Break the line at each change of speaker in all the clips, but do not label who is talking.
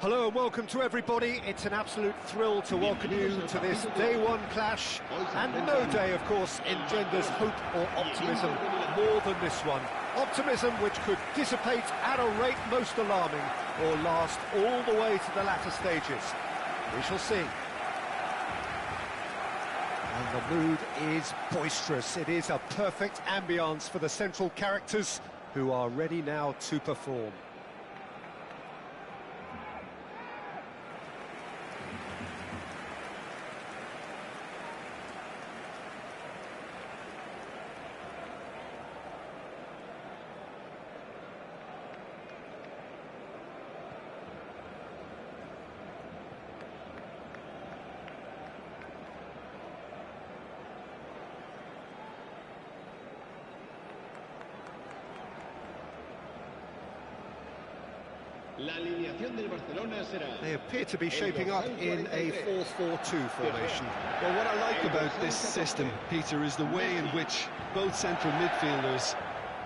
Hello and welcome to everybody. It's an absolute thrill to welcome you to this day one clash. And no day, of course, engenders hope or optimism more than this one. Optimism which could dissipate at a rate most alarming or last all the way to the latter stages. We shall see. And the mood is boisterous. It is a perfect ambience for the central characters who are ready now to perform. They appear to be shaping up in a 4-4-2 formation.
Well, what I like about this system, Peter, is the way in which both central midfielders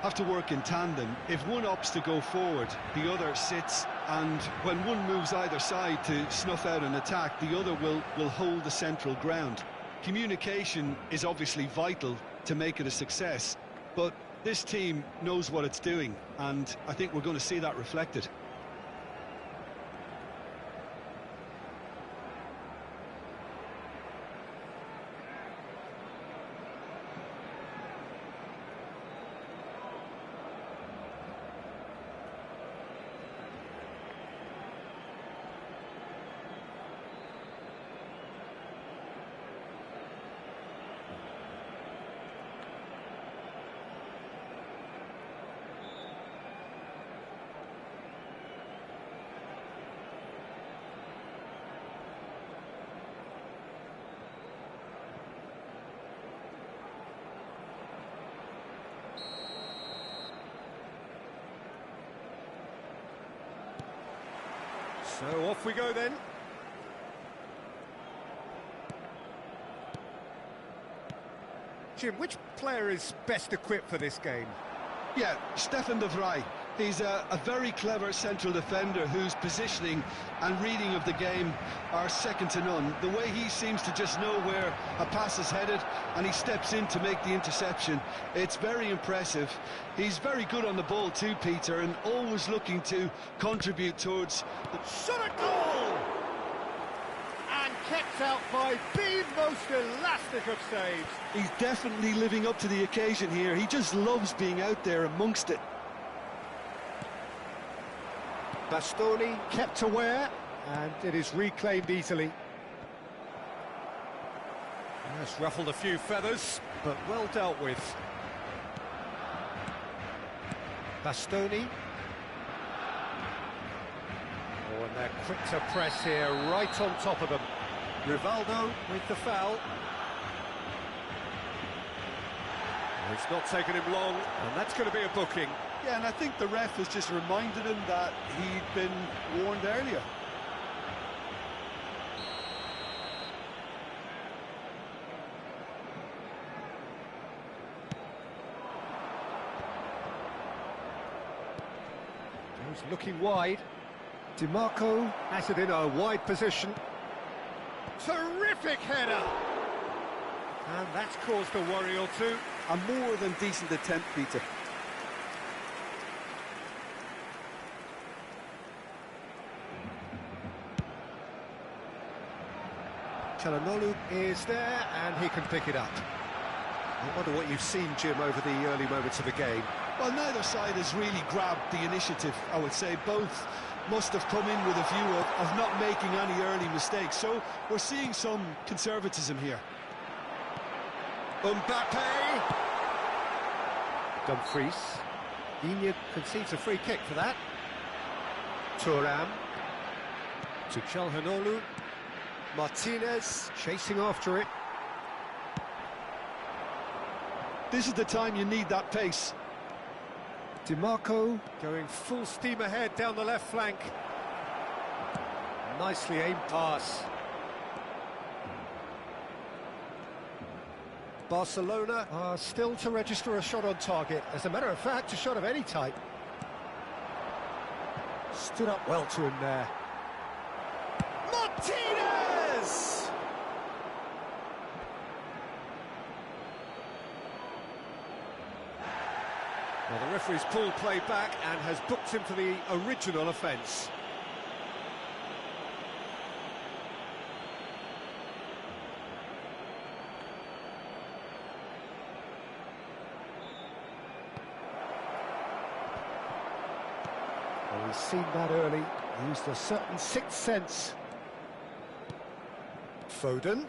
have to work in tandem. If one opts to go forward, the other sits, and when one moves either side to snuff out an attack, the other will hold the central ground. Communication is obviously vital to make it a success, but this team knows what it's doing, and I think we're going to see that reflected.
So off we go then. Jim, which player is best equipped for this game?
Yeah, Stefan de Vrij. He's a very clever central defender whose positioning and reading of the game are second to none. The way he seems to just know where a pass is headed and he steps in to make the interception, it's very impressive. He's very good on the ball too, Peter, and always looking to contribute towards the
shot at goal! And kept out by the most elastic of saves.
He's definitely living up to the occasion here. He just loves being out there amongst it.
Bastoni kept aware, and it is reclaimed easily. Has ruffled a few feathers, but well dealt with. Bastoni. Oh, and they're quick to press here, right on top of them. Rivaldo with the foul. It's not taken him long, and that's going to be a booking.
Yeah, and I think the ref has just reminded him that he'd been warned earlier.
He's looking wide. DiMarco has it in a wide position. Terrific header! And that's caused a worry or two.
A more than decent attempt, Peter.
Çalhanoğlu is there, and he can pick it up. I wonder what you've seen, Jim, over the early moments of the game.
Well, neither side has really grabbed the initiative, I would say. Both must have come in with a view of not making any early mistakes. So we're seeing some conservatism here.
Mbappe! Dumfries. Digne concedes a free kick for that. Thuram. To Çalhanoğlu. Martinez chasing after it.
This is the time you need that pace.
DiMarco going full steam ahead down the left flank. Nicely aimed pass. Barcelona are still to register a shot on target. As a matter of fact, a shot of any type. Stood up well to him there. Well, the referee's pulled play back and has booked him for the original offence. Well, he's seen that early, used a certain sixth sense. Foden.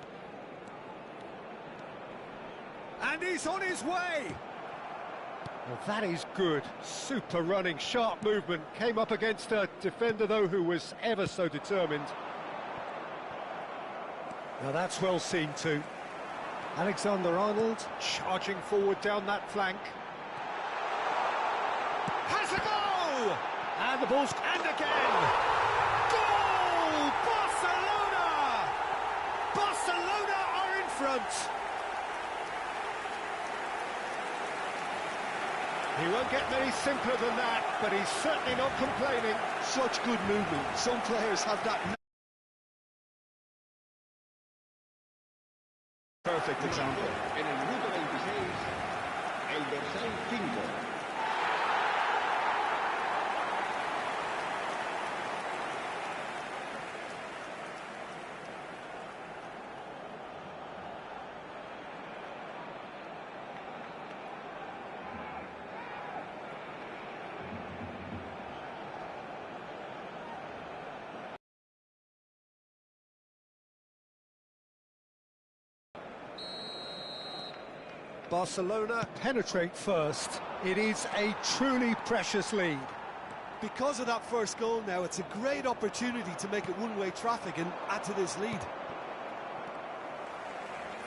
And he's on his way! Well, that is good. Super running, sharp movement. Came up against a defender, though, who was ever so determined. Now that's well seen too. Alexander-Arnold charging forward down that flank. Has a go! And the ball's... and again! Goal! Barcelona! Barcelona are in front! He won't get many simpler than that, but he's certainly not complaining.
Such good movement. Some players have that perfect example.
En el minuto 26, el dorsal 5.
Barcelona penetrate first. It is a truly precious lead.
Because of that first goal now, it's a great opportunity to make it one-way traffic and add to this lead.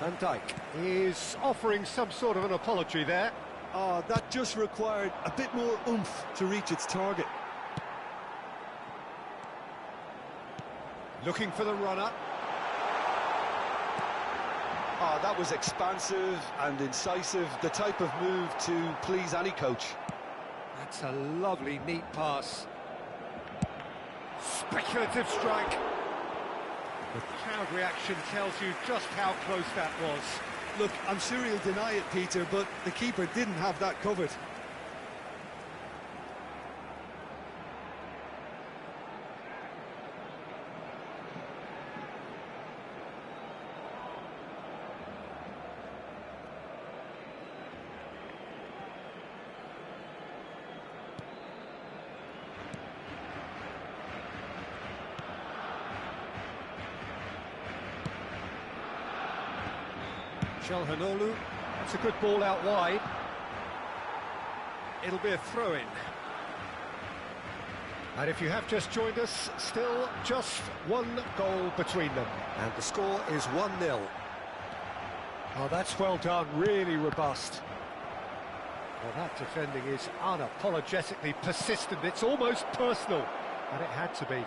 Van Dijk is offering some sort of an apology there.
That just required a bit more oomph to reach its target.
Looking for the runner.
That was expansive and incisive, the type of move to please any coach.
That's a lovely, neat pass. Speculative strike. The crowd reaction tells you just how close that was.
Look, I'm sure he'll deny it, Peter, but the keeper didn't have that covered.
Calhanoglu, that's a good ball out wide. It'll be a throw-in. And if you have just joined us, still just one goal between them. And the score is 1-0. Oh, that's well done, really robust. Well, that defending is unapologetically persistent. It's almost personal, and it had to be. And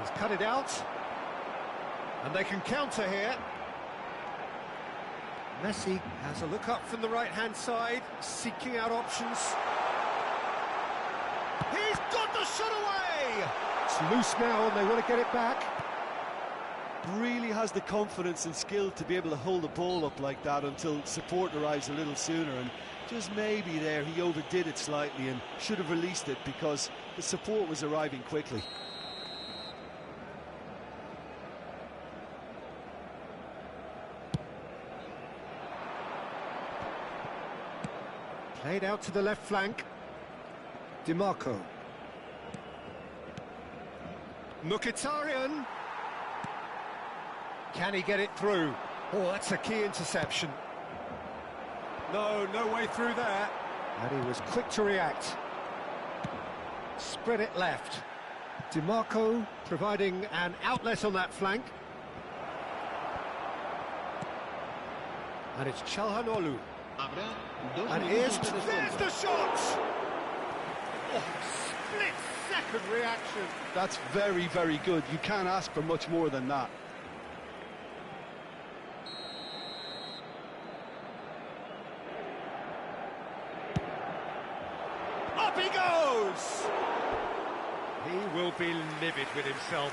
he's cut it out. And they can counter here. Messi has a look up from the right-hand side, seeking out options. He's got the shot away! It's loose now, and they want to get it back.
Really has the confidence and skill to be able to hold the ball up like that until support arrives a little sooner, and just maybe there he overdid it slightly and should have released it because the support was arriving quickly.
Played out to the left flank. DiMarco. Mkhitaryan. Can he get it through? Oh, that's a key interception. No way through there. And he was quick to react. Spread it left. DiMarco providing an outlet on that flank. And it's Calhanoglu. And there's the shot! Oh, split-second reaction.
That's very, very good. You can't ask for much more than that.
Up he goes! He will be livid with himself.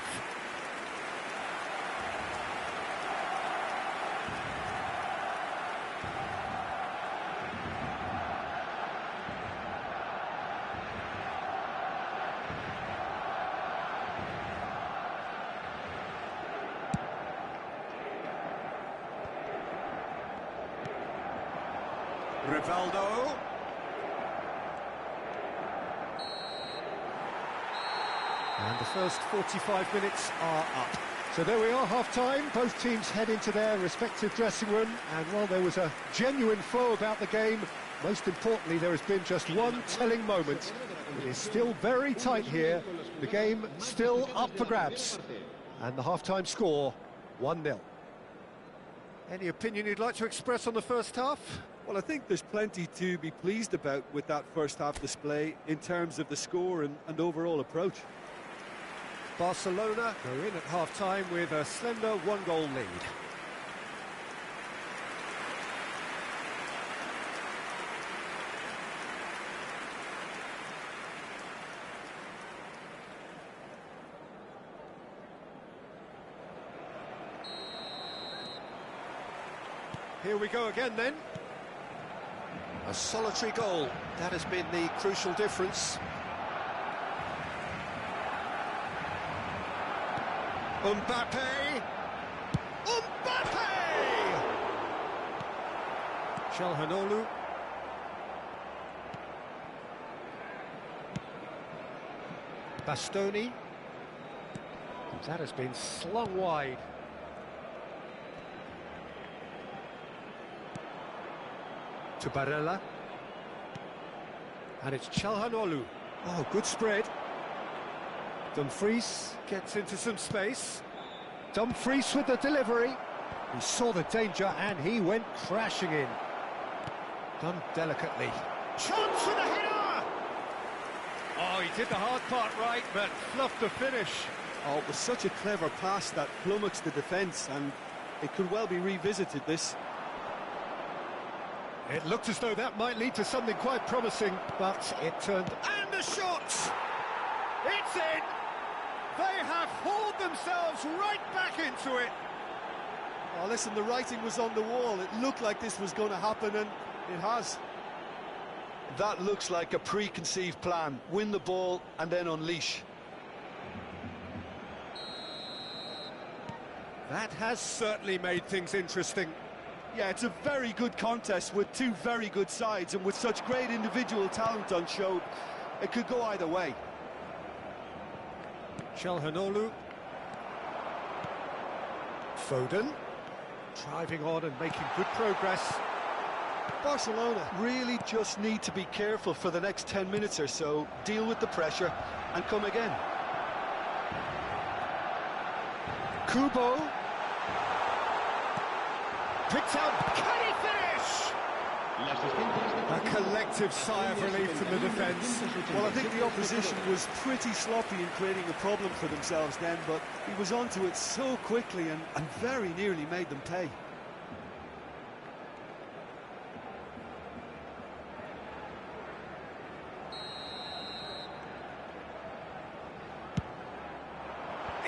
Rivaldo. And the first 45 minutes are up. So there we are, half-time. Both teams head into their respective dressing room. And while there was a genuine flow about the game, most importantly, there has been just one telling moment. It is still very tight here. The game still up for grabs. And the half-time score, 1-0. Any opinion you'd like to express on the first half?
Well, I think there's plenty to be pleased about with that first half display in terms of the score and overall approach.
Barcelona go in at half-time with a slender one-goal lead. Here we go again then. A solitary goal, that has been the crucial difference. Mbappe! Çalhanoğlu. Bastoni. That has been slung wide. To Barella. And it's Çalhanoğlu. Oh, good spread. Dumfries gets into some space. Dumfries with the delivery. He saw the danger and he went crashing in. Done delicately. Chance for the header! Oh, he did the hard part right, but fluffed the finish.
Oh, it was such a clever pass that flummoxed the defence, and it could well be revisited, this.
It looked as though that might lead to something quite promising, but it turned... And the shot! It's in! They have hauled themselves right back into it.
Oh, listen, the writing was on the wall. It looked like this was going to happen, and it has. That looks like a preconceived plan. Win the ball and then unleash.
That has certainly made things interesting.
Yeah, it's a very good contest with two very good sides, and with such great individual talent on show, it could go either way.
Çalhanoğlu. Foden. Driving on and making good progress.
Barcelona really just need to be careful for the next 10 minutes or so, deal with the pressure and come again.
Kubo. Picked out. Can he finish? A collective sigh of relief from the defence.
Well, I think the opposition was pretty sloppy in creating a problem for themselves then, but he was onto it so quickly and very nearly made them pay.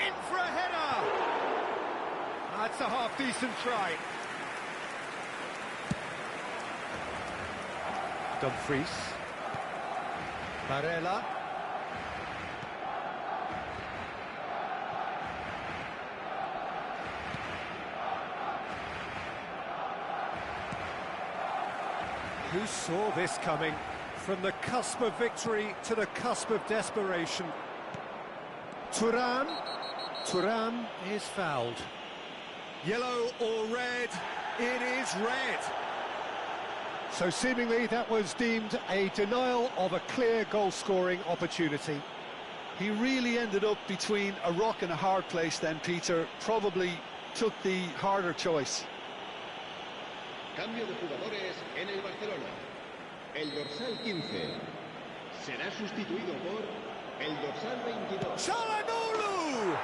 In for a header! That's a half-decent try. Dumfries. Barella. Who saw this coming? From the cusp of victory to the cusp of desperation. Thuram. Thuram is fouled. Yellow or red? It is red. So seemingly that was deemed a denial of a clear goal-scoring opportunity.
He really ended up between a rock and a hard place then, Peter. Probably took the harder choice.
Cambio de jugadores en el Barcelona. El dorsal 15 será sustituido por el dorsal 22.
Çalhanoğlu!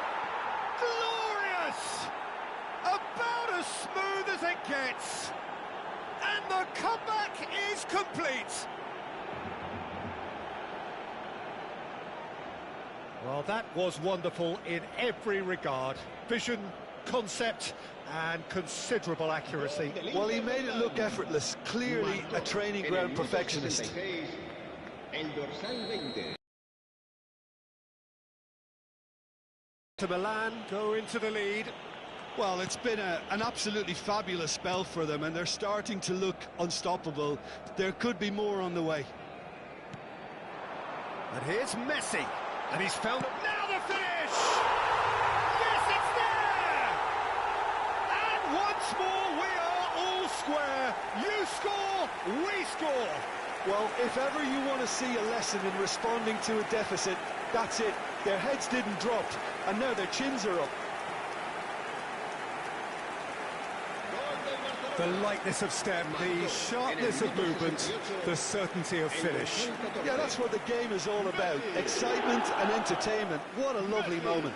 Glorious! About as smooth as it gets. And the comeback is complete. Well, that was wonderful in every regard. Vision, concept, and considerable accuracy.
Well, he made it look effortless. Clearly a training ground perfectionist.
El dorsal 20.
To Milan, go into the lead.
Well, it's been an absolutely fabulous spell for them, and they're starting to look unstoppable. There could be more on the way.
And here's Messi, and he's found it. Now the finish! Yes, it's there! And once more we are all square. You score, we score.
Well, if ever you want to see a lesson in responding to a deficit, that's it. Their heads didn't drop, and now their chins are up.
The lightness of stem, the sharpness of movement, the certainty of finish.
Yeah, that's what the game is all about. Excitement and entertainment. What a lovely moment.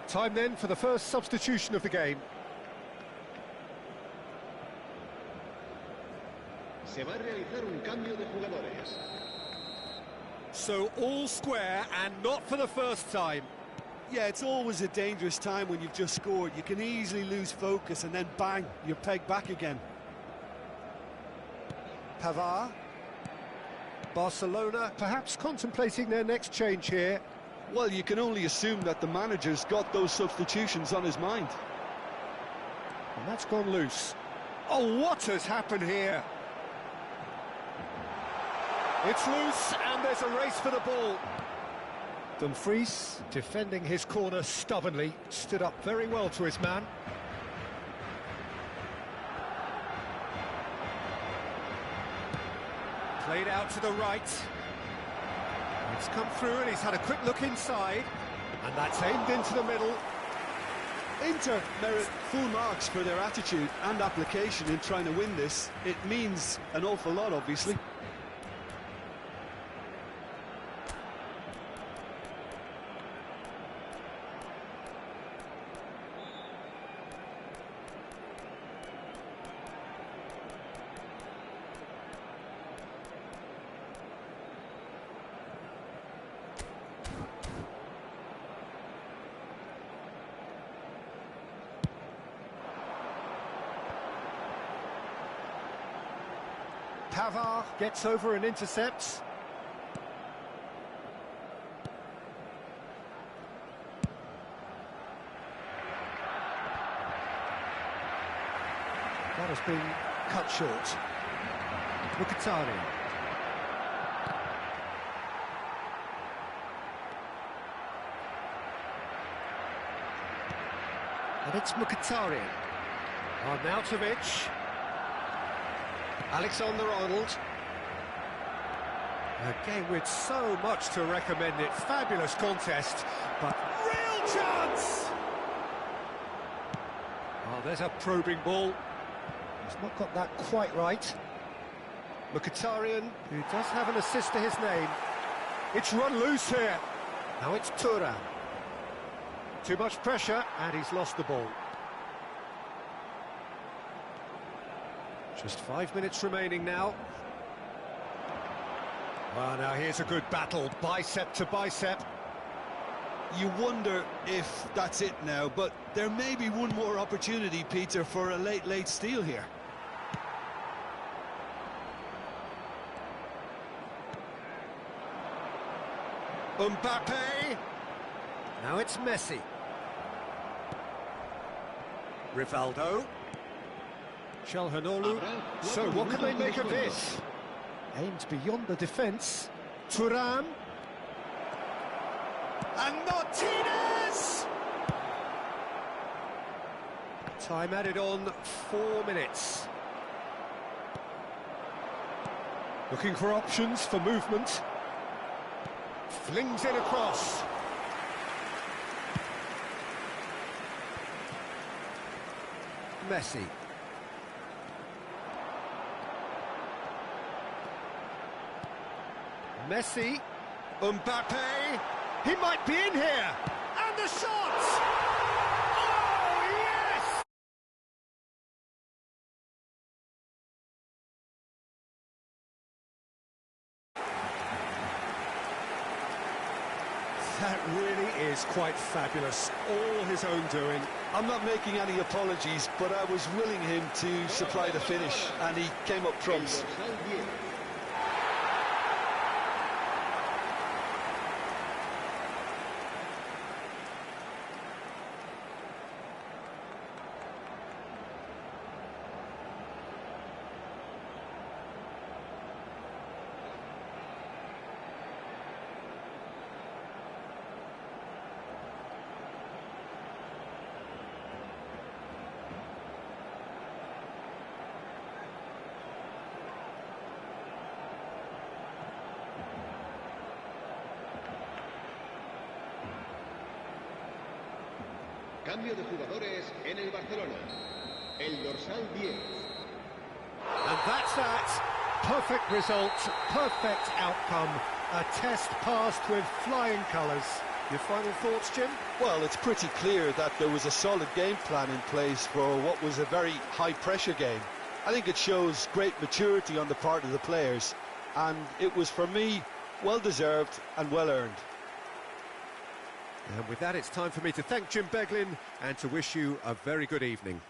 Time then for the first substitution of the game.
Se va a realizar un cambio de jugadores.
So all square and not for the first time.
Yeah, it's always a dangerous time when you've just scored. You can easily lose focus and then bang, you're pegged back again.
Pavard. Barcelona perhaps contemplating their next change here.
Well, you can only assume that the manager's got those substitutions on his mind.
And that's gone loose. Oh, what has happened here? It's loose, and there's a race for the ball. Dumfries, defending his corner stubbornly, stood up very well to his man. Played out to the right. It's come through and he's had a quick look inside, and that's aimed into the middle.
Inter merit full marks for their attitude and application in trying to win this. It means an awful lot, obviously.
Pavard gets over and intercepts. That has been cut short. Mkhitaryan. And it's Mkhitaryan. Arnautovic. Alexander-Arnold. A game with so much to recommend it. Fabulous contest, but real chance! Oh, there's a probing ball. He's not got that quite right. Mkhitaryan, who does have an assist to his name. It's run loose here. Now it's Thuram. Too much pressure, and he's lost the ball. Just 5 minutes remaining now. Well, now here's a good battle, bicep to bicep.
You wonder if that's it now, but there may be one more opportunity, Peter, for a late steal here.
Mbappe. Now it's Messi. Rivaldo. Çalhanoğlu. So what can they make of this? Aimed beyond the defence. Thuram. And Martinez! Time added on 4 minutes. Looking for options for movement. Flings it across. Messi. Messi, Mbappe, he might be in here, and the shot! Oh, yes! That really is quite fabulous. All his own doing.
I'm not making any apologies, but I was willing him to supply the finish, and he came up trumps.
Cambio de jugadores en el Barcelona. El dorsal 10.
And that's that. Perfect result, perfect outcome. A test passed with flying colours. Your final thoughts, Jim?
Well, it's pretty clear that there was a solid game plan in place for what was a very high-pressure game. I think it shows great maturity on the part of the players, and it was, for me, well-deserved and well-earned.
And with that, it's time for me to thank Jim Beglin and to wish you a very good evening.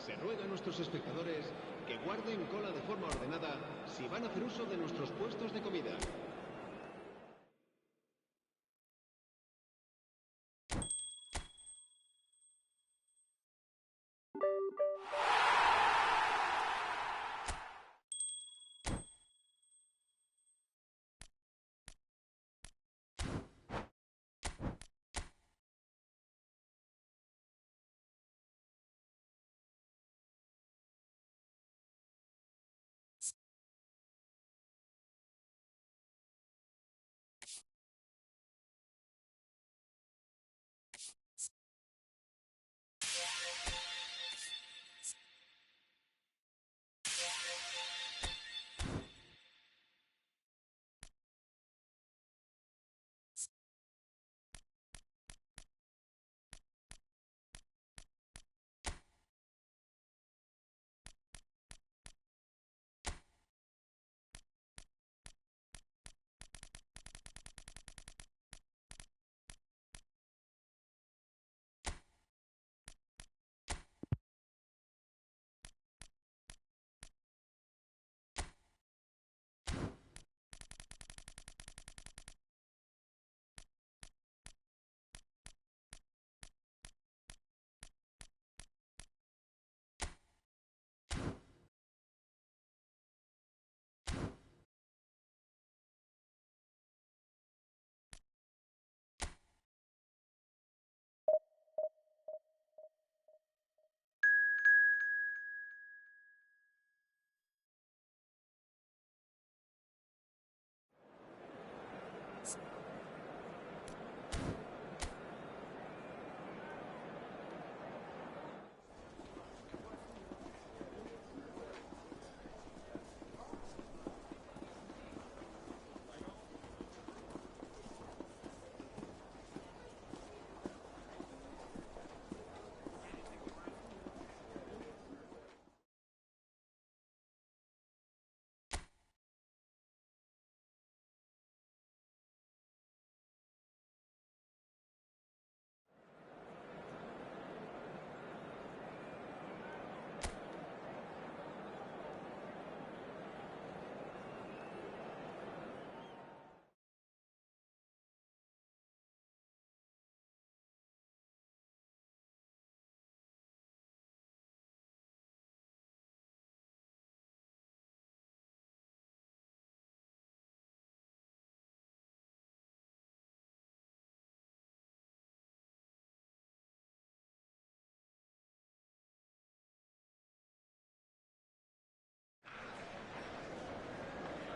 Se ruega a nuestros espectadores que guarden cola de forma ordenada si van a hacer uso de nuestros puestos de comida.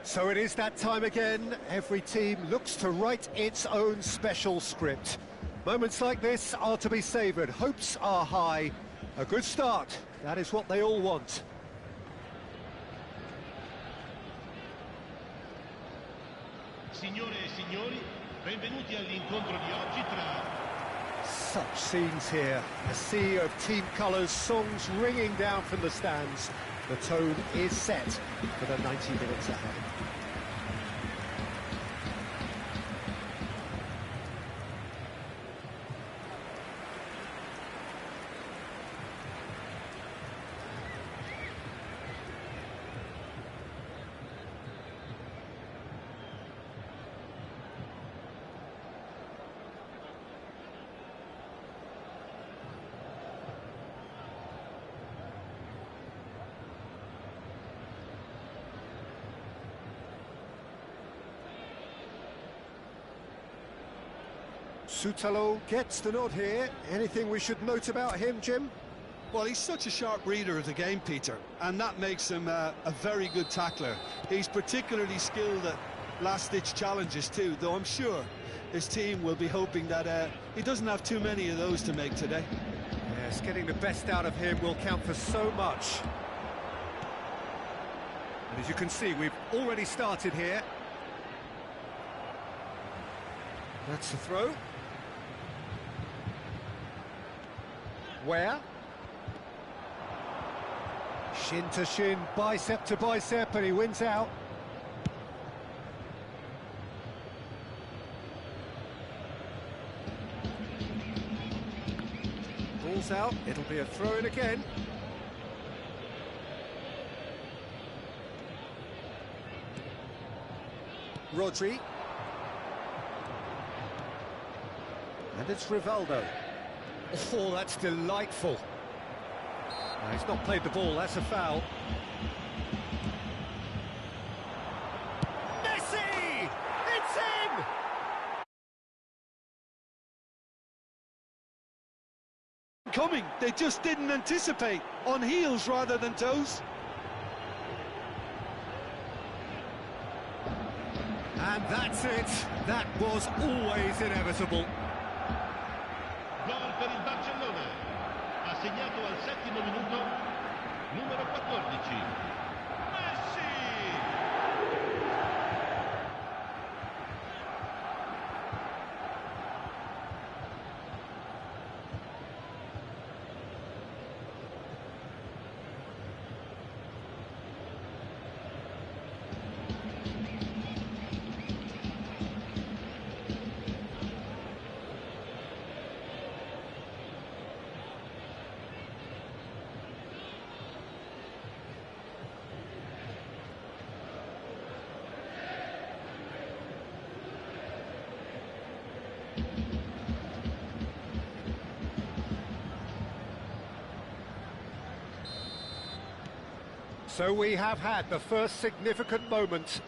So it is that time again. Every team looks to write its own special script. Moments like this are to be savoured. Hopes are high. A good start. That is what they all want.
Signore e signori, benvenuti all'incontro di oggi tra...
Such scenes here. A sea of team colours, songs ringing down from the stands. The tone is set for the 90 minutes ahead. Sutalo gets the nod here. Anything we should note about him, Jim?
Well, he's such a sharp reader of the game, Peter, and that makes him a very good tackler. He's particularly skilled at last-ditch challenges too, though I'm sure his team will be hoping that he doesn't have too many of those to make today.
Yes, getting the best out of him will count for so much. And as you can see, we've already started here. That's the throw. Where? Shin to shin, bicep to bicep, and he wins out. Ball's out, it'll be a throw-in again. Rodri. And it's Rivaldo. Oh, that's delightful. No, he's not played the ball, that's a foul. Messi! It's in!
Coming, they just didn't anticipate. On heels rather than toes.
And that's it. That was always inevitable.
Gol per il Barcellona. Ha segnato al 7° minuto numero 14. Messi!
So we have had the first significant moment.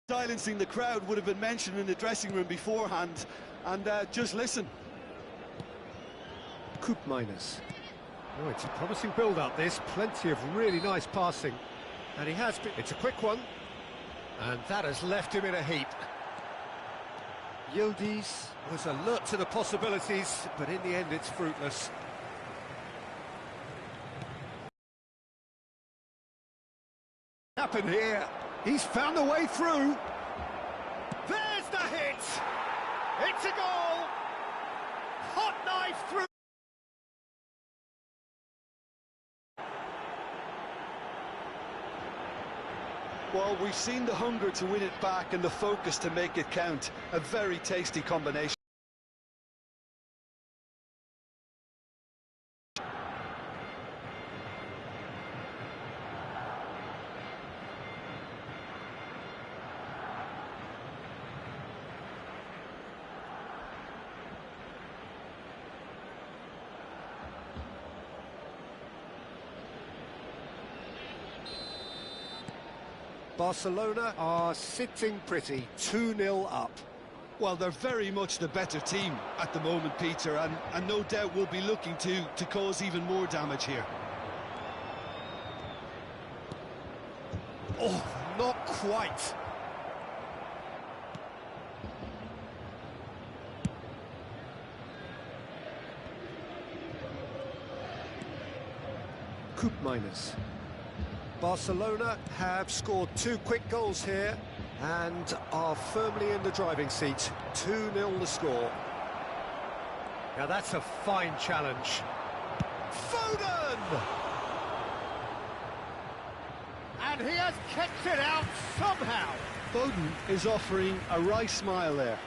Silencing the crowd would have been mentioned in the dressing room beforehand, and just listen.
Coop minus. Oh, it's a promising build-up, this. Plenty of really nice passing. And he has been... It's a quick one. And that has left him in a heap. Yildiz was alert to the possibilities, but in the end it's fruitless. Happened here. He's found a way through. There's the hit. It's a goal. Hot knife through.
Well, we've seen the hunger to win it back and the focus to make it count. A very tasty combination.
Barcelona are sitting pretty, 2-0 up.
Well, they're very much the better team at the moment, Peter, and no doubt will be looking to cause even more damage here.
Oh, not quite. Coop minus. Barcelona have scored 2 quick goals here and are firmly in the driving seat. 2-0 the score. Now that's a fine challenge. Foden! And he has kept it out somehow.
Foden is offering a wry smile there.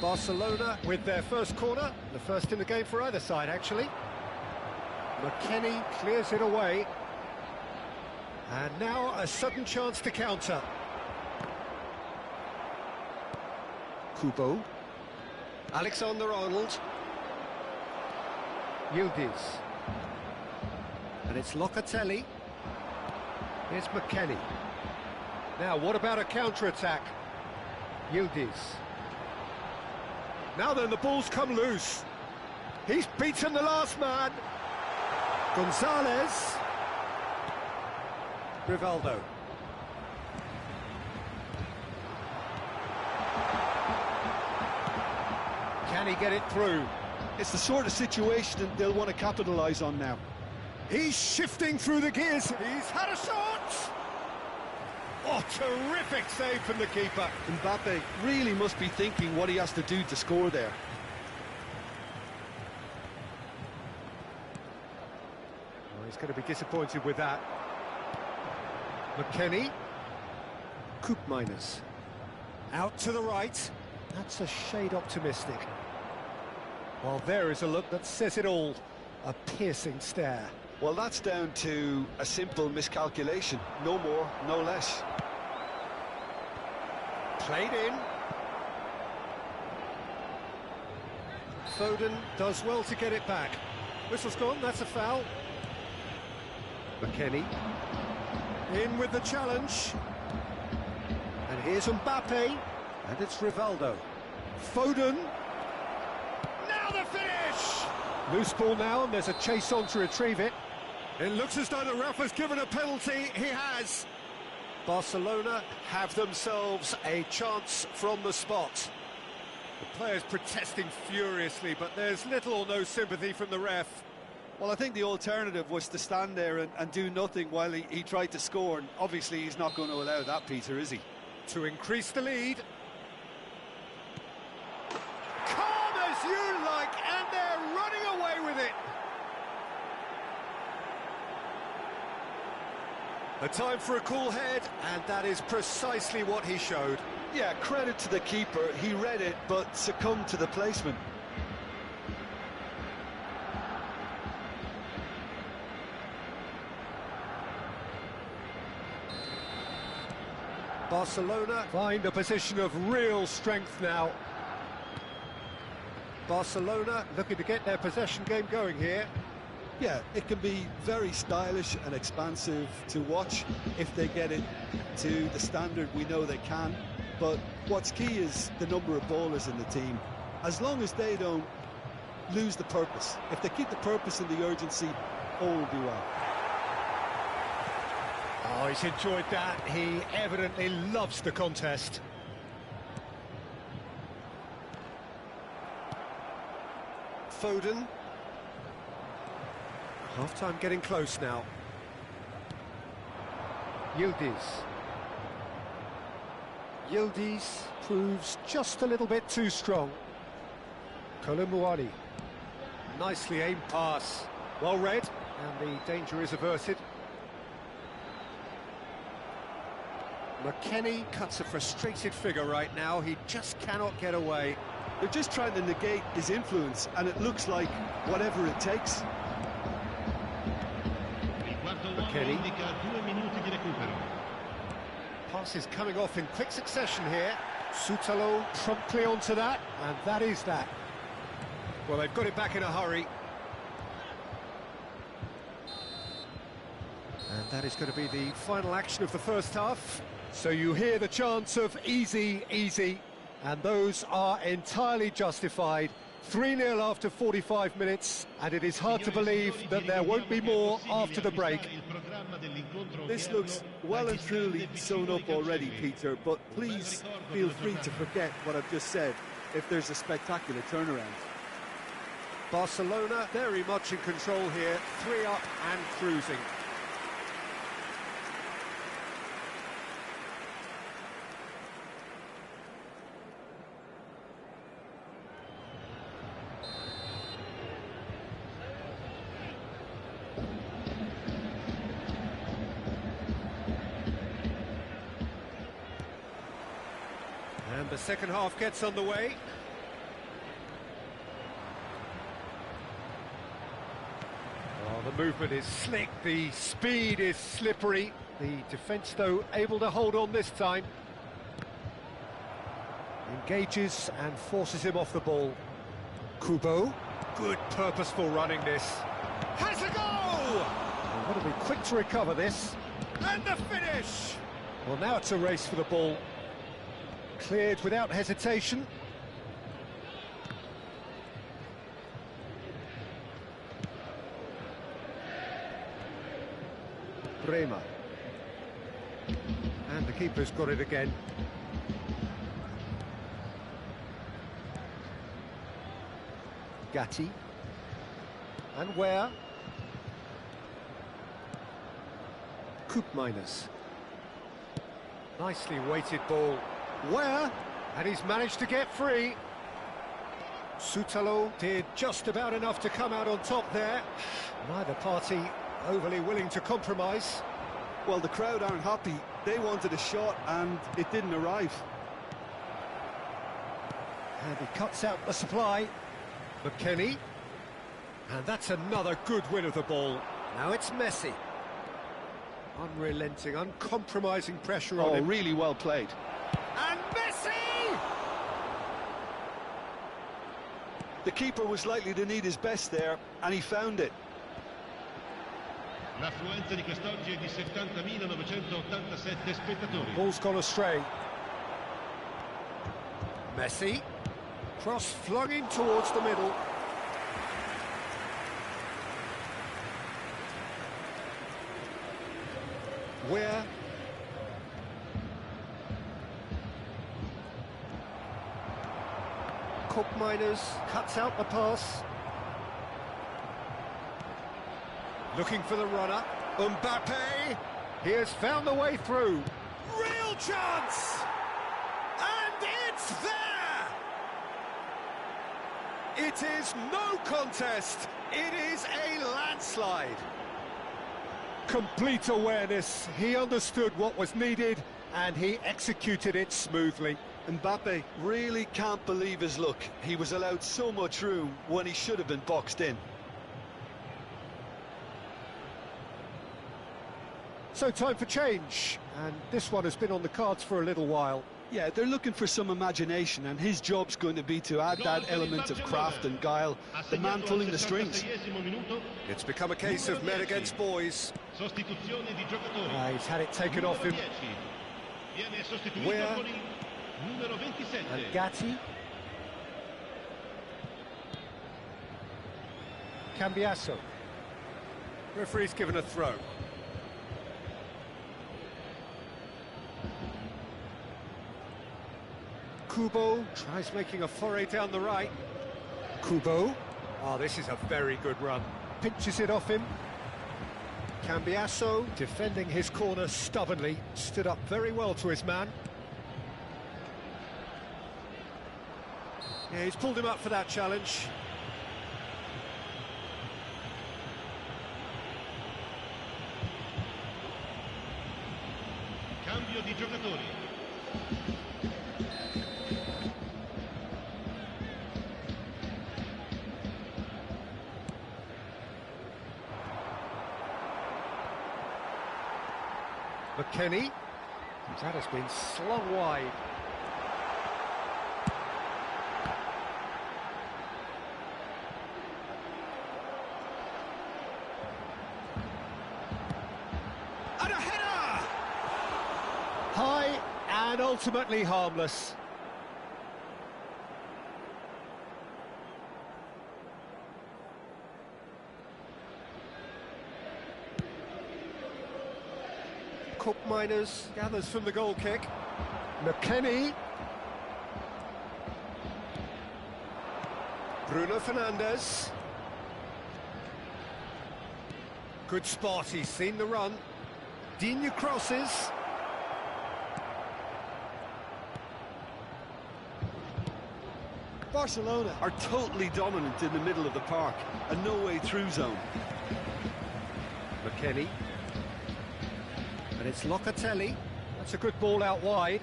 Barcelona with their first corner, the first in the game for either side actually. McKennie clears it away. And now a sudden chance to counter. Kubo. Alexander-Arnold. Yildiz. And it's Locatelli. Here's McKennie. Now, what about a counter-attack? Yildiz. Now then, the ball's come loose. He's beaten the last man. Gonzalez. Rivaldo. Can he get it through?
It's the sort of situation that they'll want to capitalise on now.
He's shifting through the gears. He's had a shot! Oh, terrific save from the keeper.
Mbappe really must be thinking what he has to do to score there.
Oh, he's going to be disappointed with that. McKennie. Koopmeiners. Out to the right. That's a shade optimistic. Well, there is a look that says it all. A piercing stare.
Well, that's down to a simple miscalculation. No more, no less.
Played in. Foden does well to get it back. Whistle's gone, that's a foul. McKennie. In with the challenge. And here's Mbappe. And it's Rivaldo. Foden. Now the finish! Loose ball now, and there's a chase on to retrieve it. It looks as though the ref has given a penalty. He has. Barcelona have themselves a chance from the spot. The players protesting furiously, but there's little or no sympathy from the ref.
Well, I think the alternative was to stand there and do nothing while he tried to score, and obviously he's not going to allow that, Peter, is he?
To increase the lead. Calm as you like, and they're running away with it. A time for a cool head, and that is precisely what he showed.
Yeah, credit to the keeper. He read it, but succumbed to the placement.
Barcelona find a position of real strength now. Barcelona looking to get their possession game going here.
Yeah, it can be very stylish and expansive to watch if they get it to the standard we know they can. But what's key is the number of ballers in the team. As long as they don't lose the purpose, if they keep the purpose and the urgency, all will be well.
Oh, he's enjoyed that. He evidently loves the contest. Foden. Half-time getting close now. Yildiz. Yildiz proves just a little bit too strong. Kolumuani. Nicely aimed pass. Well read, and the danger is averted. McKennie cuts a frustrated figure right now. He just cannot get away.
They're just trying to negate his influence, and it looks like whatever it takes.
McKennie. Passes coming off in quick succession here. Soutalo promptly onto that, and that is that. Well, they've got it back in a hurry. And that is going to be the final action of the first half. So you hear the chants of easy, easy, and those are entirely justified. 3-0 after 45 minutes, and it is hard to believe that there won't be more after the break.
This looks well and truly sewn up already, Peter, but please feel free to forget what I've just said if there's a spectacular turnaround.
Barcelona very much in control here, 3 up and cruising. And the second half gets underway. Oh, the movement is slick, the speed is slippery. The defence, though, able to hold on this time. Engages and forces him off the ball. Kubo, good purposeful running this. Has a goal! And got to be quick to recover this. And the finish! Well, now it's a race for the ball. Cleared without hesitation. Bremer. And the keeper's got it again. Gatti. And where? Koopmeiners. Nicely weighted ball. Where? And he's managed to get free. Sutalo did just about enough to come out on top there. Neither party overly willing to compromise.
Well, the crowd aren't happy. They wanted a shot and it didn't arrive.
And he cuts out the supply. McKennie. And that's another good win of the ball. Now it's Messi. Unrelenting, uncompromising pressure on him.
Really well played.
And Messi!
The keeper was likely to need his best there, and he found it.
L'affluenza di quest'oggi è di 70.987 spettatori.
Ball's gone astray. Messi. Cross flung in towards the middle. Where? Koopmeiners cuts out the pass. Looking for the runner. Mbappe. He has found the way through. Real chance! And it's there! It is no contest. It is a landslide. Complete awareness. He understood what was needed and he executed it smoothly.
Mbappe really can't believe his luck. He was allowed so much room when he should have been boxed in.
So time for change, and this one has been on the cards for a little while.
Yeah, they're looking for some imagination, and his job's going to be to add that element of craft and guile, the man pulling the strings.
It's become a case of men against boys. He's had it taken off him. Where? And Gatti. Cambiasso. Referee's given a throw. Kubo tries making a foray down the right. Kubo. Oh, this is a very good run. Pinches it off him. Cambiasso, defending his corner stubbornly, stood up very well to his man. Yeah, he's pulled him up for that challenge.
Cambio di giocatori.
McKennie. That has been slung wide. And a header! High and ultimately harmless. Koopmeiners gathers from the goal kick. McKennie. Bruno Fernandes. Good spot, he's seen the run. Digne crosses.
Barcelona are totally dominant in the middle of the park, a no-way-through zone.
McKennie. And it's Locatelli. That's a good ball out wide.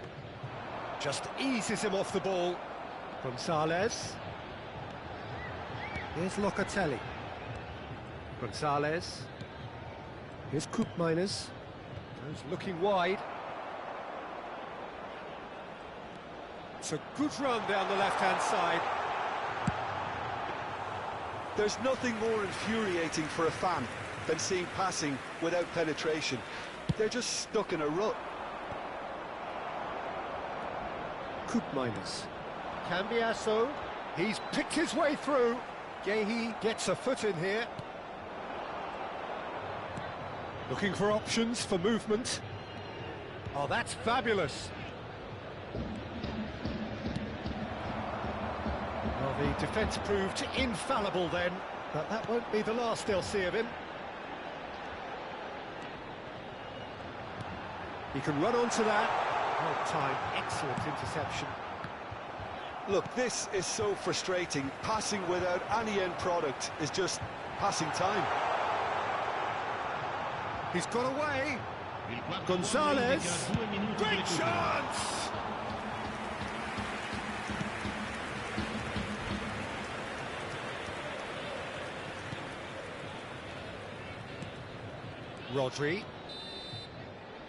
Just eases him off the ball. Gonzalez. Here's Locatelli. Gonzalez. Here's Koopmeiners. He's looking wide. It's a good run down the left-hand side.
There's nothing more infuriating for a fan than seeing passing without penetration. They're just stuck in a rut.
Koopmeiners. Cambiasso. He's picked his way through. Gehi gets a foot in here. Looking for options for movement. Oh, that's fabulous. Well, the defence proved infallible then, but that won't be the last they'll see of him. He can run onto that. Well timed, excellent interception.
Look, this is so frustrating. Passing without any end product is just passing time.
He's got away. Gonzalez. Great chance! Rodri.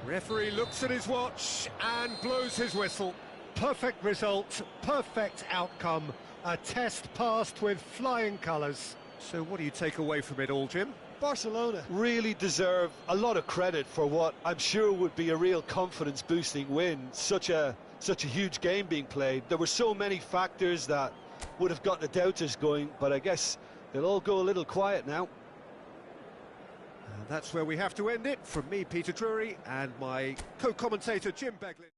Referee looks at his watch and blows his whistle. Perfect result, perfect outcome. A test passed with flying colours. So what do you take away from it all, Jim?
Barcelona really deserve a lot of credit for what I'm sure would be a real confidence-boosting win. Such a huge game being played. There were so many factors that would have got the doubters going, but I guess they'll all go a little quiet now.
And that's where we have to end it. From me, Peter Drury, and my co-commentator, Jim Beglin.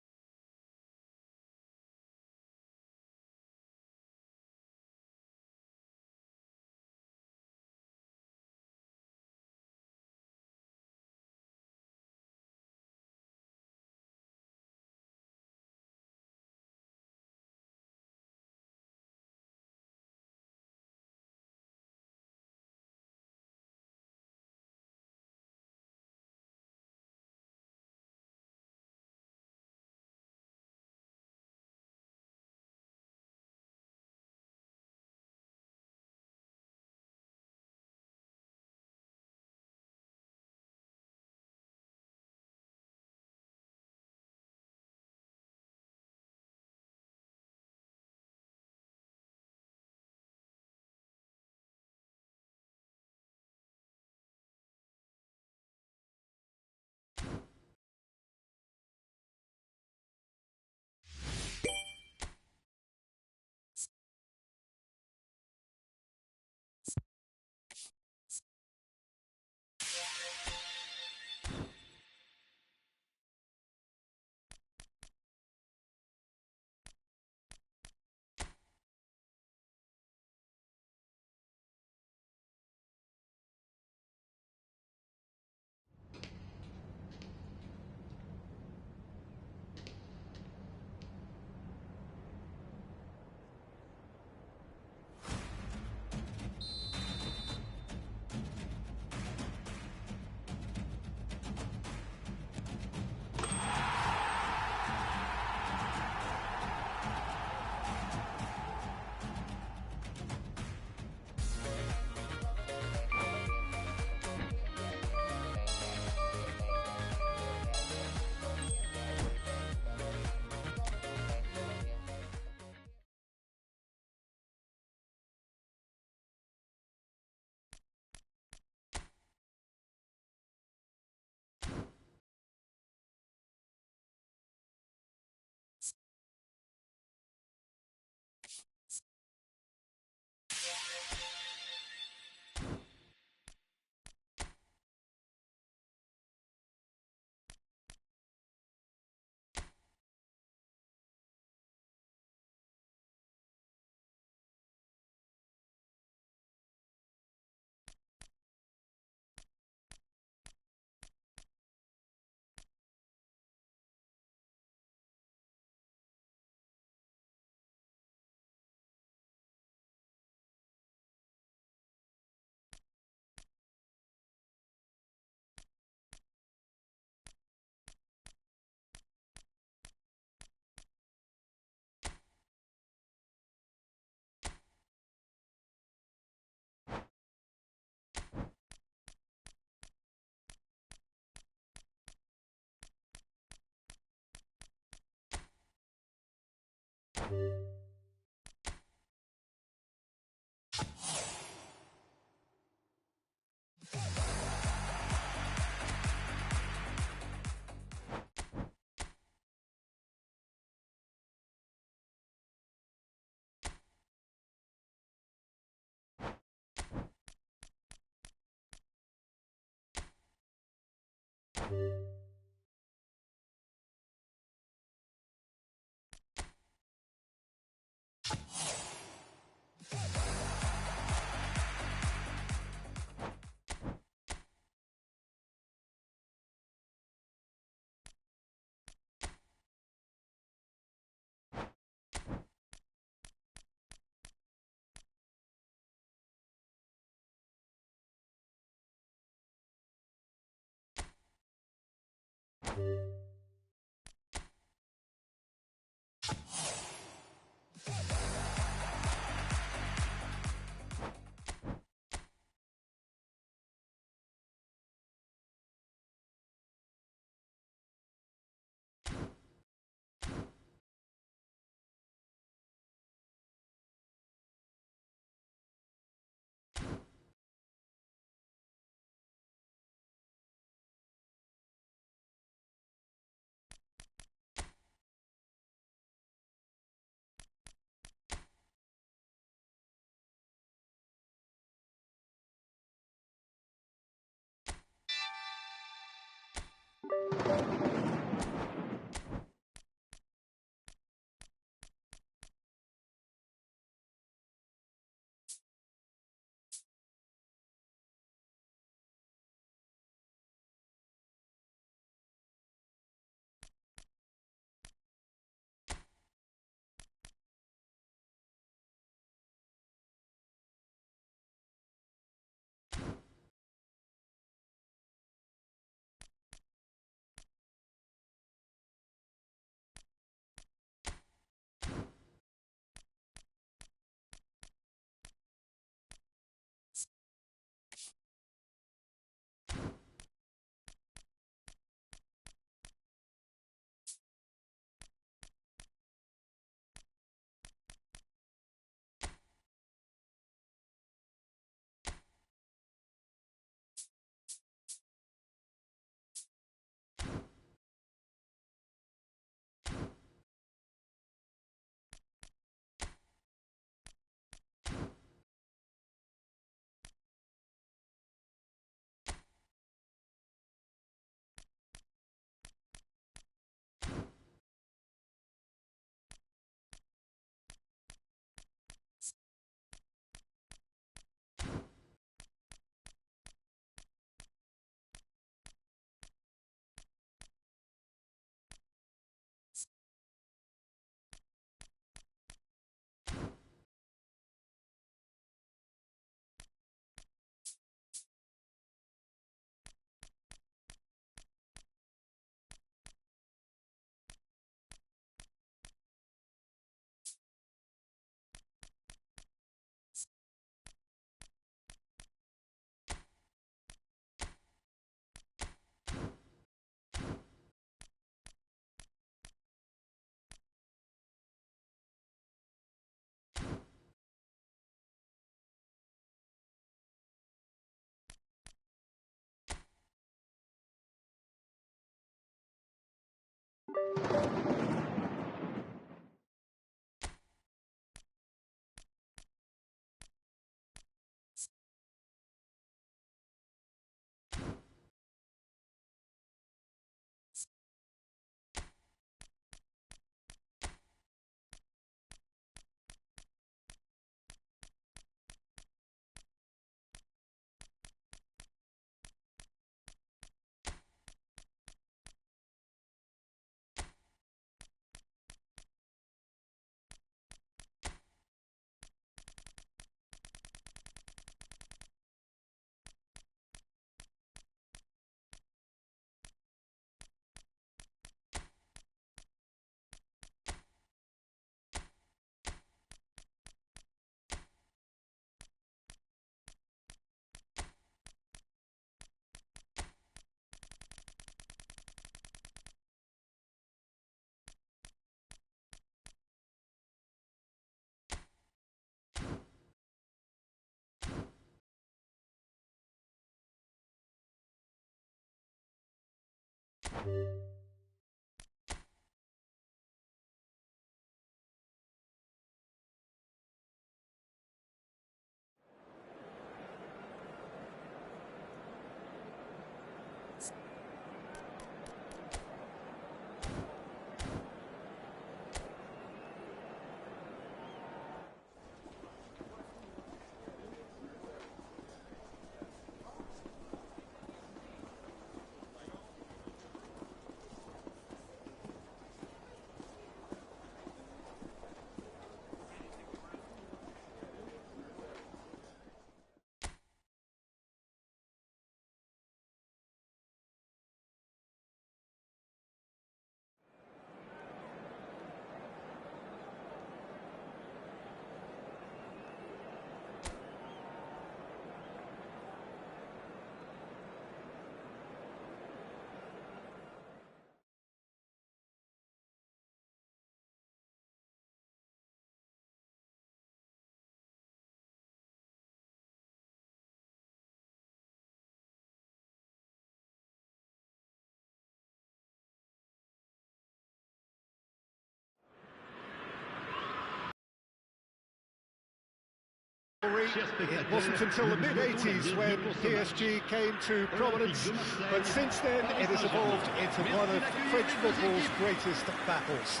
It wasn't until the mid-80s when PSG came to prominence, but since then it has evolved into one of French football's greatest battles.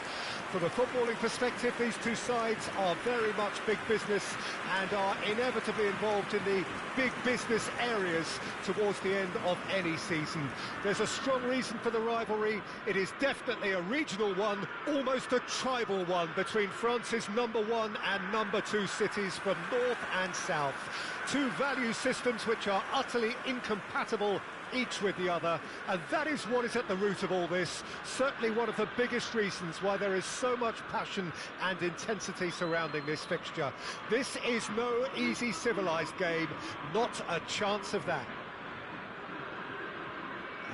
From a footballing perspective, these two sides are very much big business and are inevitably involved in the big business areas towards the end of any season. There's a strong reason for the rivalry. It is definitely a regional one, almost a tribal one, between France's #1 and #2 cities from north and south. Two value systems which are utterly incompatible each with the other, and that is what is at the root of all this. Certainly one of the biggest reasons why there is so much passion and intensity surrounding this fixture. This is no easy civilised game, not a chance of that.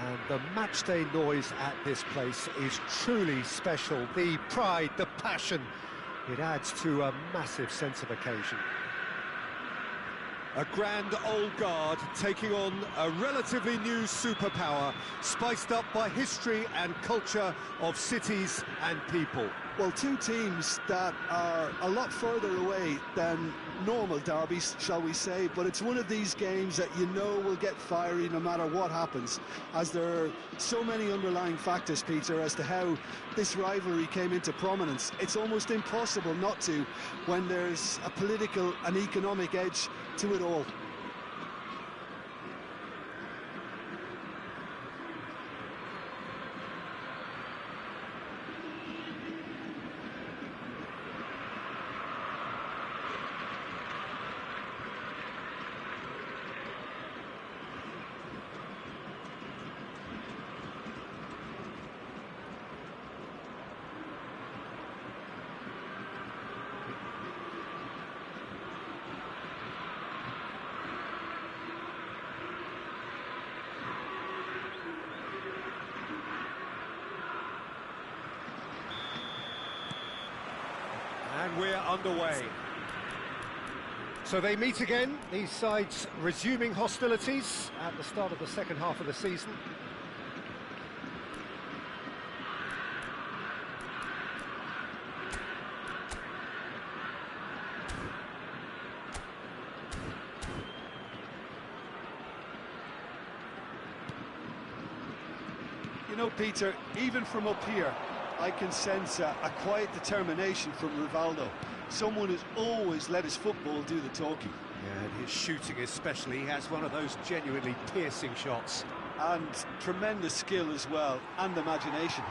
And the matchday noise at this place is truly special. The pride, the passion, it adds to a massive sense of occasion. A grand old guard taking on a relatively new superpower, spiced up by history and culture of cities and people.
Well, two teams that are a lot further away than normal derbies, shall we say, but it's one of these games that you know will get fiery no matter what happens, as there are so many underlying factors, Peter, as to how this rivalry came into prominence. It's almost impossible not to when there's a political and economic edge to it all.
And we're underway. So they meet again, these sides resuming hostilities at the start of the second half of the season.
You know, Peter, even from up here, I can sense a quiet determination from Rivaldo. Someone who's always let his football do the talking.
Yeah, and his shooting especially, he has one of those genuinely piercing shots.
And tremendous skill as well, and imagination.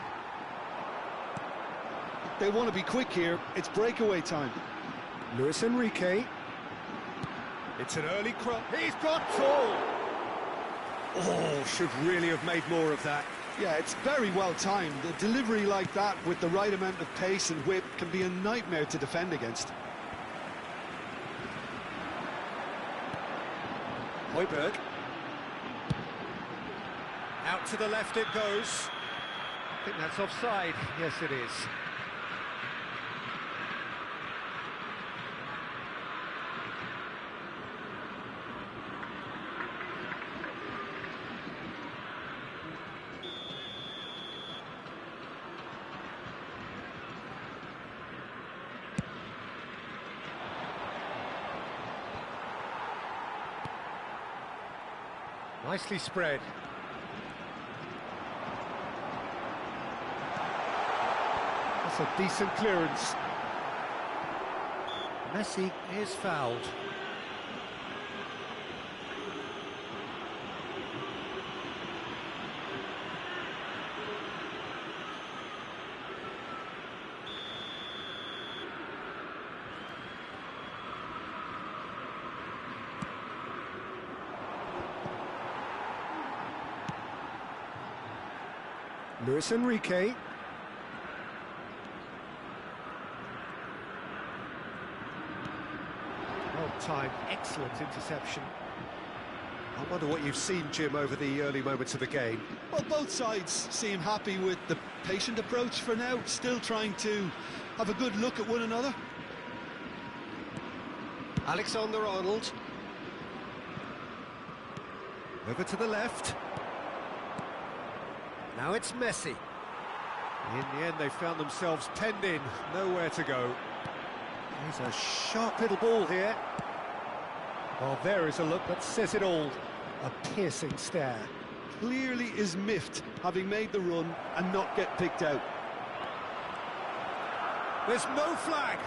They want to be quick here, it's breakaway time.
Luis Enrique. It's an early cross. He's got tall! Oh, should really have made more of that.
Yeah, it's very well timed. A delivery like that with the right amount of pace and whip can be a nightmare to defend against.
Højbjerg. Out to the left it goes. I think that's offside. Yes, it is. Nicely spread. That's a decent clearance. Messi is fouled. Luis Enrique. Well-timed, excellent interception. I wonder what you've seen, Jim, over the early moments of the game.
Well, both sides seem happy with the patient approach for now, still trying to have a good look at one another.
Alexander-Arnold. Over to the left. Now it's Messi. In the end, they found themselves penned in, nowhere to go. Here's a sharp little ball here. Well, there is a look that says it all. A piercing stare.
Clearly is miffed, having made the run and not get picked out.
There's no flag.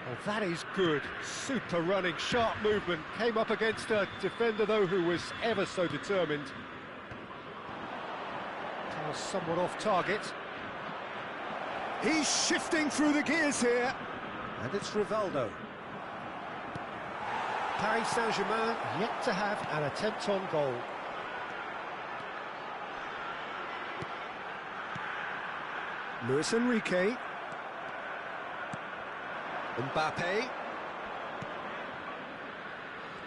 Well, that is good. Super running, sharp movement. Came up against a defender, though, who was ever so determined. That was somewhat off target. He's shifting through the gears here. And it's Rivaldo. Paris Saint-Germain yet to have an attempt on goal. Luis Enrique. Mbappe.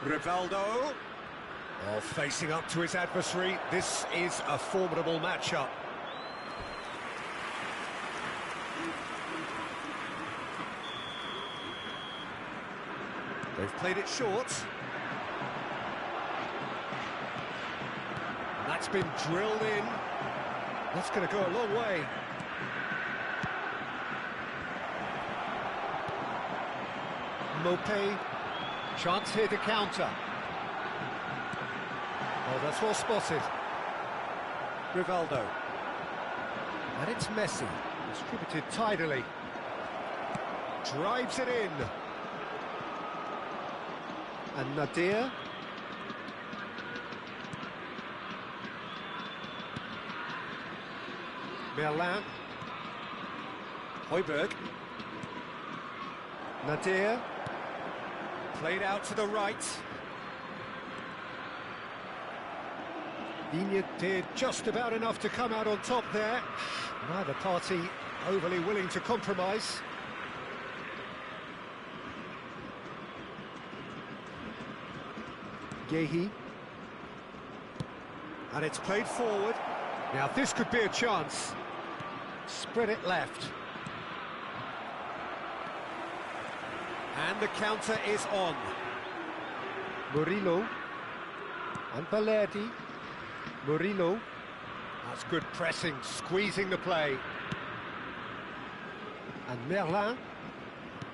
Rivaldo. Oh, facing up to his adversary. This is a formidable matchup. They've played it short. And that's been drilled in. That's going to go a long way. Mbappe, chance here to counter. Oh, that's well spotted. Rivaldo. And it's Messi, distributed tidily. Drives it in. And Nadir. Merlin. Højbjerg. Nadir. Played out to the right. Digne did just about enough to come out on top there. Neither party overly willing to compromise. Gehi. And it's played forward. Now this could be a chance. Spread it left. And the counter is on. Murillo. And Valerdi. Murillo. That's good pressing, squeezing the play. And Merlin.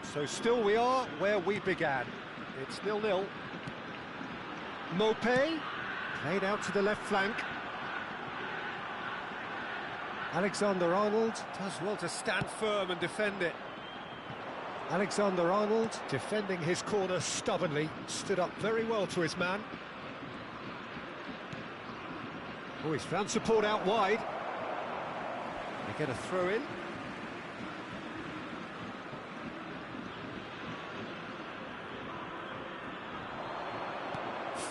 So still we are where we began. It's 0-0. Mbappe, played out to the left flank. Alexander-Arnold does well to stand firm and defend it. Alexander-Arnold defending his corner stubbornly, stood up very well to his man. Oh, he's found support out wide. They get a throw in.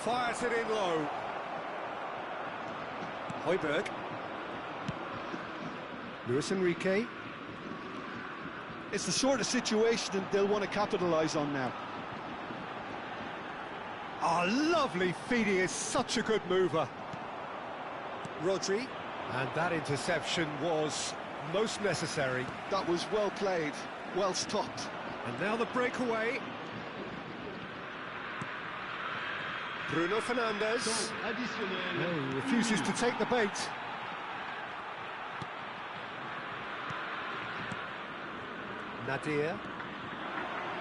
Fires it in low. Højbjerg. Luis Enrique.
It's the sort of situation that they'll want to capitalise on now.
Oh, lovely feed. He is such a good mover. Rodri. And that interception was most necessary.
That was well played, well stopped.
And now the breakaway. Bruno Fernandes. Oh, he refuses to take the bait. Nadir.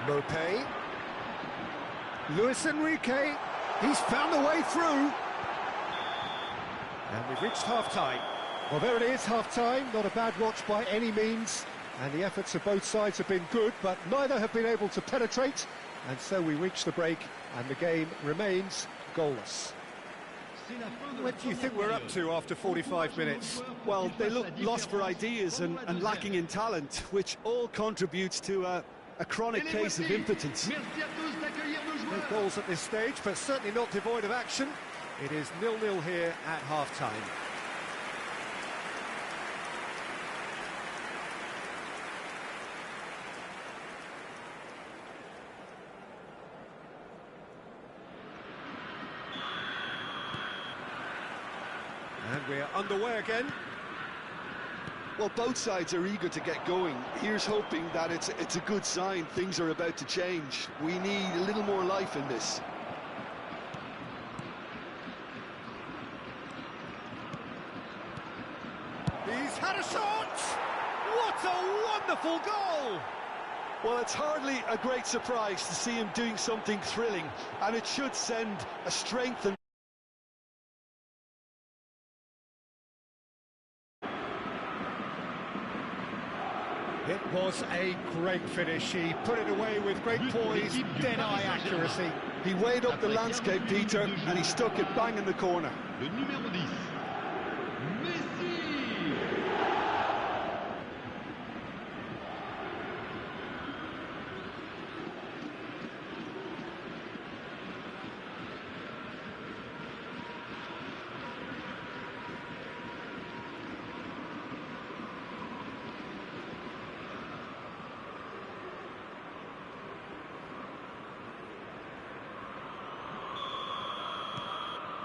Mbappe. Luis Enrique, he's found a way through. And we've reached half-time. Well, there it is, half-time. Not a bad watch by any means. And the efforts of both sides have been good, but neither have been able to penetrate. And so we reach the break, and the game remains goalless. What do you think we're up to after 45 minutes?
Well, they look lost for ideas and lacking in talent, which all contributes to a chronic case of impotence.
No goals at this stage, but certainly not devoid of action. It is 0-0 here at half-time. And we're underway again.
Well, both sides are eager to get going. Here's hoping that it's a good sign. Things are about to change. We need a little more life in this.
He's had a shot! What a wonderful goal!
Well, it's hardly a great surprise to see him doing something thrilling, and it should send a strength and
It was a great finish. He put it away with great poise, dead-eye accuracy.
he weighed up the landscape, Peter, and he stuck it bang in the corner.
Le numéro 10, Messi.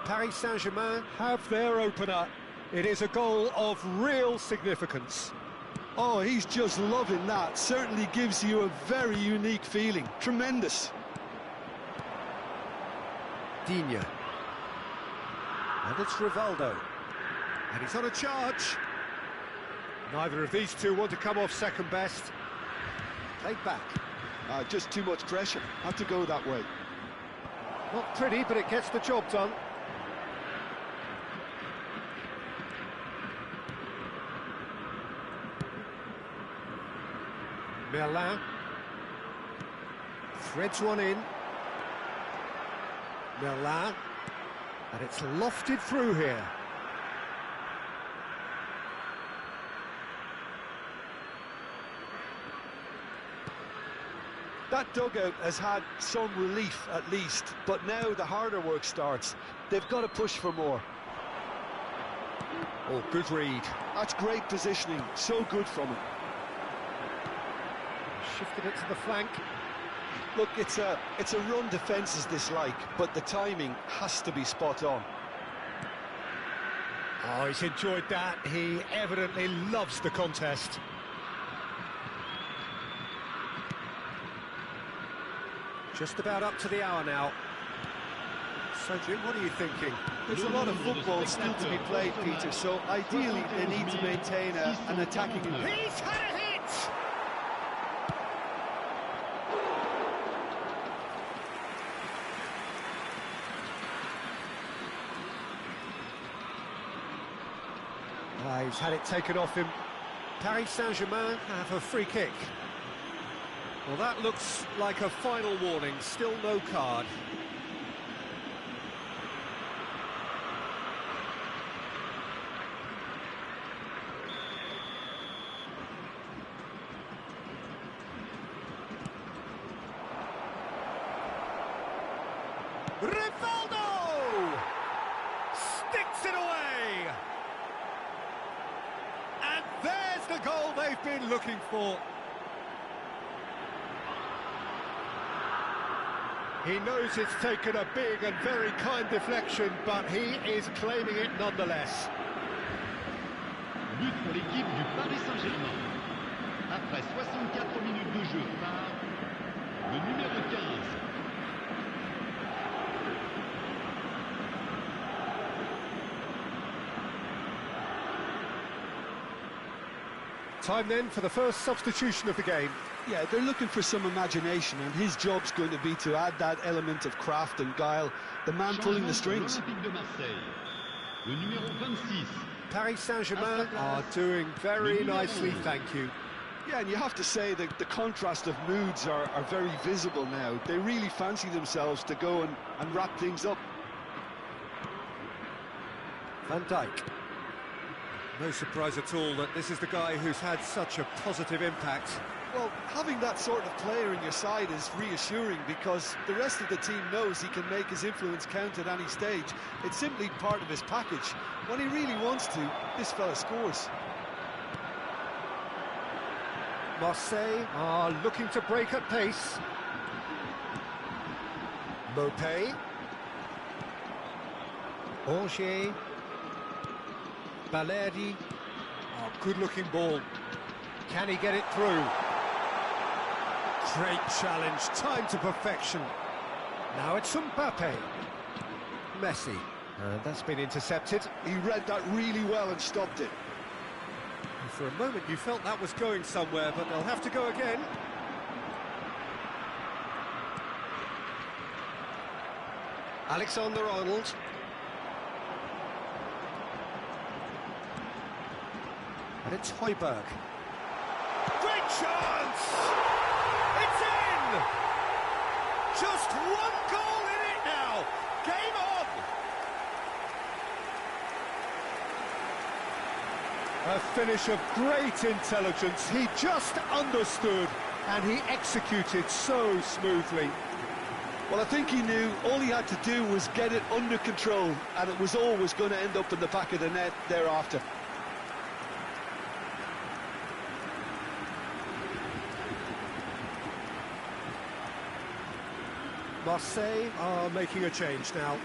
Paris Saint-Germain have their opener. It is a goal of real significance.
Oh, he's just loving that. Certainly gives you a very unique feeling. Tremendous.
Digne. And it's Rivaldo. And he's on a charge. Neither of these two want to come off second best. Played back.
Just too much pressure. Had to go that way.
Not pretty, but it gets the job done. Merlin threads one in. Merlin, and it's lofted through here.
That dugout has had some relief at least, but now the harder work starts. They've got to push for more.
Oh, good read.
That's great positioning, so good from him.
Shifted it to the flank.
Look, it's a run defence dislike, but the timing has to be spot on.
Oh, he's enjoyed that. He evidently loves the contest. Just about up to the hour now. So, Jim, what are you thinking?
There's a lot of football still to be played, Peter, so ideally they need to maintain an attacking...
He's had a hit! He's had it taken off him. Paris Saint-Germain have a free kick. Well, that looks like a final warning. Still no card. Rivaldo! Sticks it away! And there's the goal they've been looking for. He knows it's taken a big and very kind deflection, but he is claiming it nonetheless.
But pour l'équipe du Paris Saint-Germain. Après 64 minutes de jeu par le numéro 15.
Time then for the first substitution of the game.
Yeah, they're looking for some imagination, and his job's going to be to add that element of craft and guile, the man pulling the strings.
Le numéro 26.
Paris Saint-Germain are doing very nicely, thank you.
Yeah, and you have to say that the contrast of moods are very visible now. They really fancy themselves to go and wrap things up.
Van Dijk. No surprise at all that this is the guy who's had such a positive impact.
Well, having that sort of player in your side is reassuring because the rest of the team knows he can make his influence count at any stage. It's simply part of his package. When he really wants to, this fella scores.
Marseille are looking to break at pace. Mopé. Angers. Balerdi. Oh, good-looking ball. Can he get it through? Great challenge, time to perfection. Now it's Mbappe. Messi. And that's been intercepted.
He read that really well and stopped it.
And for a moment you felt that was going somewhere, but they'll have to go again. Alexander-Arnold. And it's Højbjerg. Great chance! It's in! Just one goal in it now! Game on! A finish of great intelligence. He just understood and he executed so smoothly.
Well, I think he knew all he had to do was get it under control, and it was always going to end up in the back of the net thereafter.
Marseille are making a change now.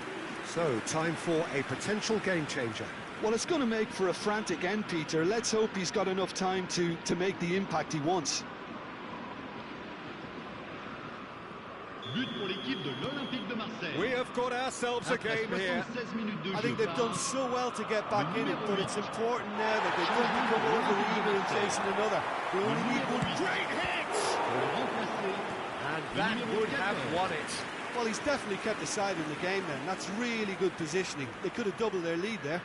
So, time for a potential game changer.
Well, it's going to make for a frantic end, Peter. Let's hope he's got enough time to make the impact he wants.
But pour l'équipe de l'Olympique de Marseille.
We have got ourselves a game here.
I think they've done so well to get back in it, but it's important now that they don't become over-eager and chasing another. They only need one great hit!
And that would have won it.
Well, he's definitely kept the side in the game then. That's really good positioning. They could have doubled their lead there.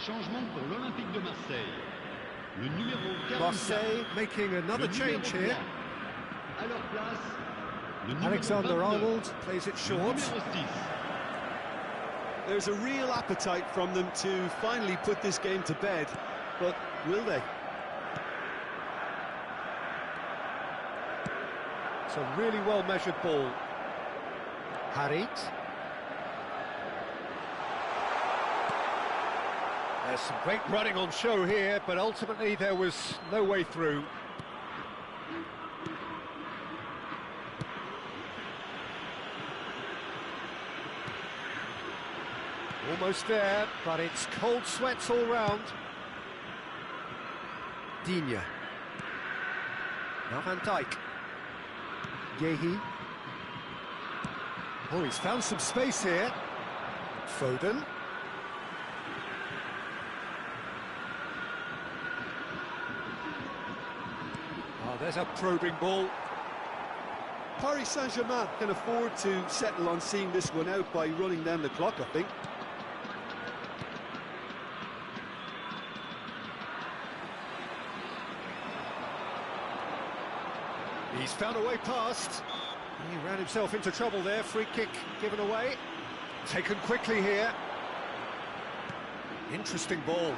Changement pour l'Olympique de Marseille. Le numéro 44.
Marseille making another change here.
À leur place, le numéro
Alexander-Arnold plays it
le
short.
numéro 6.
There's a real appetite from them to finally put this game to bed, but will they?
It's a really well-measured ball. Harit. There's some great running on show here, but ultimately there was no way through. Almost there, but it's cold sweats all round. Digne. Now Van Dijk. Yehi. Oh, he's found some space here. Foden. Oh, there's a probing ball.
Paris Saint-Germain can afford to settle on seeing this one out by running down the clock, I think.
He's found a way past. He ran himself into trouble there. Free kick given away. Taken quickly here. Interesting ball.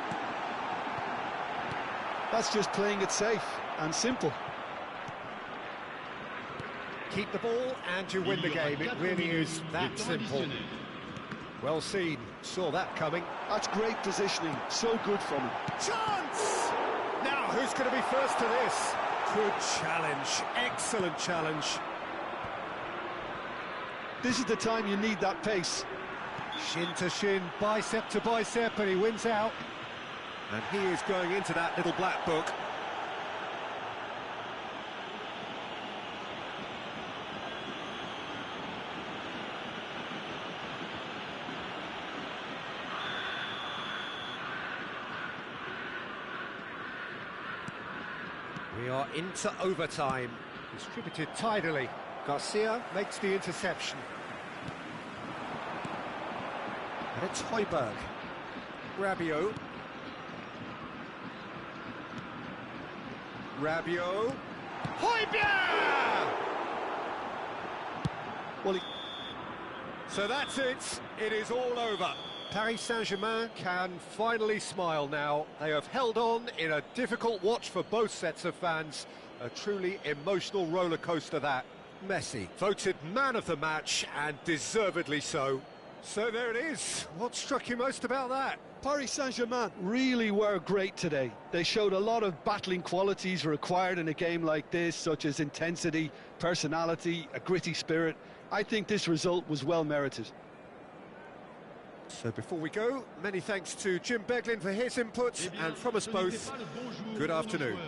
That's just playing it safe and simple.
Keep the ball and you win the game. It really is that simple. Well seen. Saw that coming.
That's great positioning. So good from him.
Chance! Now, who's going to be first to this? Good challenge. Excellent challenge.
This is the time you need that pace.
Shin to shin, bicep to bicep, and he wins out. And he is going into that little black book. We are into overtime. Distributed tidily. Garcia makes the interception. And it's Højbjerg. Rabiot. Rabiot. Højbjerg!
Well,
So that's it. It is all over. Paris Saint-Germain can finally smile now. They have held on in a difficult watch for both sets of fans. A truly emotional roller coaster that. Messi voted man of the match, and deservedly so. So there it is. What struck you most about that?
Paris Saint-Germain really were great today. They showed a lot of battling qualities required in a game like this, such as intensity, personality, a gritty spirit. I think this result was well merited.
So before we go, many thanks to Jim Beglin for his input, and from us both, good afternoon.